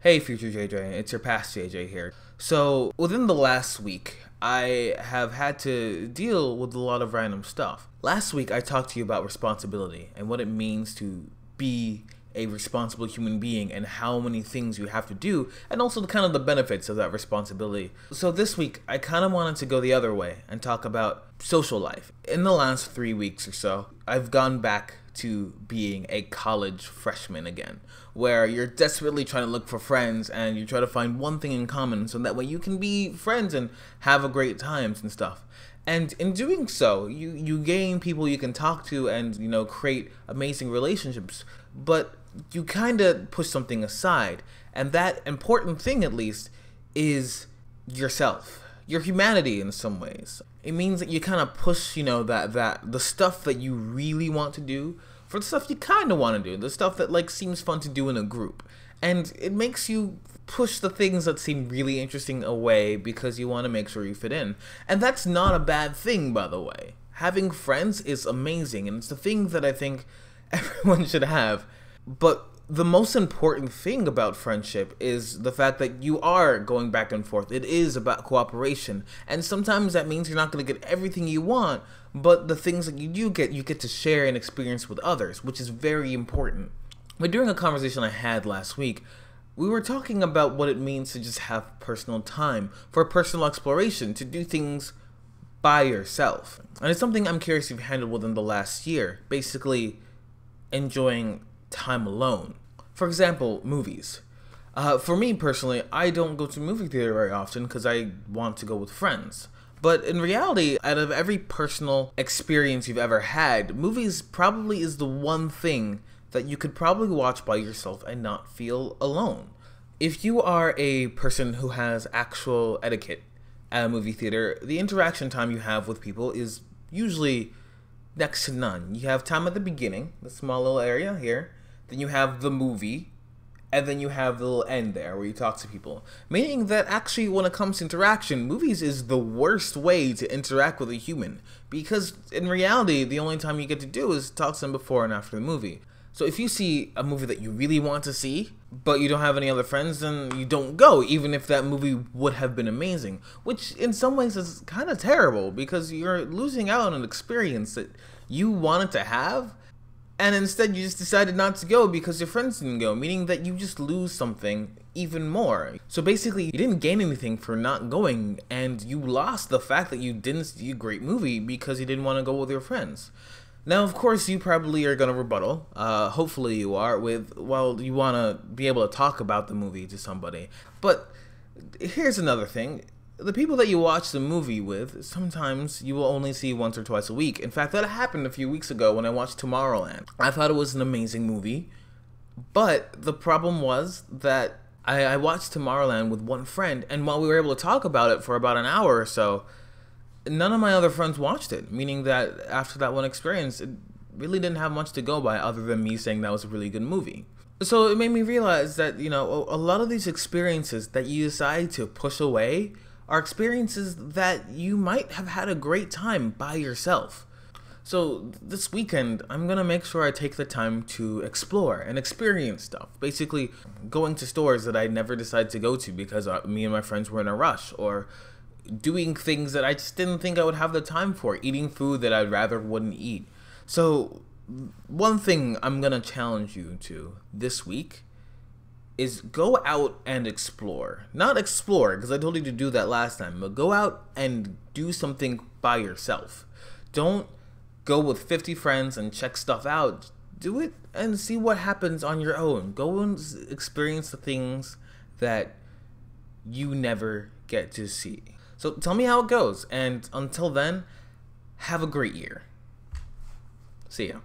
Hey, future JJ, it's your past JJ here. So, within the last week, I have had to deal with a lot of random stuff. Last week, I talked to you about responsibility and what it means to be a responsible human being and how many things you have to do, and also the kind of the benefits of that responsibility. So this week, I kind of wanted to go the other way and talk about social life. In the last 3 weeks or so, I've gone back to being a college freshman again, where you're desperately trying to look for friends and you try to find one thing in common so that way you can be friends and have a great times and stuff. And in doing so, you gain people you can talk to and, create amazing relationships. But you kind of push something aside. And that important thing, at least, is yourself. Your humanity in some ways. It means that you kind of push, that the stuff that you really want to do for the stuff you kind of want to do. The stuff that, seems fun to do in a group. And it makes you push the things that seem really interesting away because you want to make sure you fit in. And that's not a bad thing, by the way. Having friends is amazing, and it's the thing that I think everyone should have. But the most important thing about friendship is the fact that you are going back and forth. It is about cooperation. And sometimes that means you're not going to get everything you want, but the things that you do get, you get to share and experience with others, which is very important. But during a conversation I had last week, we were talking about what it means to just have personal time, for personal exploration, to do things by yourself. And it's something I'm curious if you've handled within the last year, basically enjoying time alone. For example, movies. For me personally, I don't go to movie theater very often because I want to go with friends. But in reality, out of every personal experience you've ever had, movies probably is the one thing that you could probably watch by yourself and not feel alone. If you are a person who has actual etiquette at a movie theater, the interaction time you have with people is usually next to none. You have time at the beginning, the small little area here, then you have the movie, and then you have the little end there where you talk to people. Meaning that actually when it comes to interaction, movies is the worst way to interact with a human. Because in reality, the only time you get to do is talk to them before and after the movie. So if you see a movie that you really want to see, but you don't have any other friends, then you don't go, even if that movie would have been amazing. Which in some ways is kind of terrible, because you're losing out on an experience that you wanted to have, and instead you just decided not to go because your friends didn't go, meaning that you just lose something even more. So basically, you didn't gain anything for not going, and you lost the fact that you didn't see a great movie because you didn't want to go with your friends. Now, of course, you probably are going to rebuttal, hopefully you are, with, well, you want to be able to talk about the movie to somebody. But here's another thing. The people that you watch the movie with, sometimes you will only see once or twice a week. In fact, that happened a few weeks ago when I watched Tomorrowland. I thought it was an amazing movie, but the problem was that I watched Tomorrowland with one friend, and while we were able to talk about it for about an hour or so, none of my other friends watched it, meaning that after that one experience, it really didn't have much to go by other than me saying that was a really good movie. So it made me realize that, a lot of these experiences that you decide to push away are experiences that you might have had a great time by yourself. So this weekend, I'm gonna make sure I take the time to explore and experience stuff. Basically, going to stores that I never decided to go to because me and my friends were in a rush, or doing things that I just didn't think I would have the time for, eating food that I'd rather wouldn't eat. So one thing I'm gonna challenge you to this week is go out and explore. Not explore, because I told you to do that last time, but go out and do something by yourself. Don't go with 50 friends and check stuff out. Do it and see what happens on your own. Go and experience the things that you never get to see. So tell me how it goes, and until then, have a great year. See ya.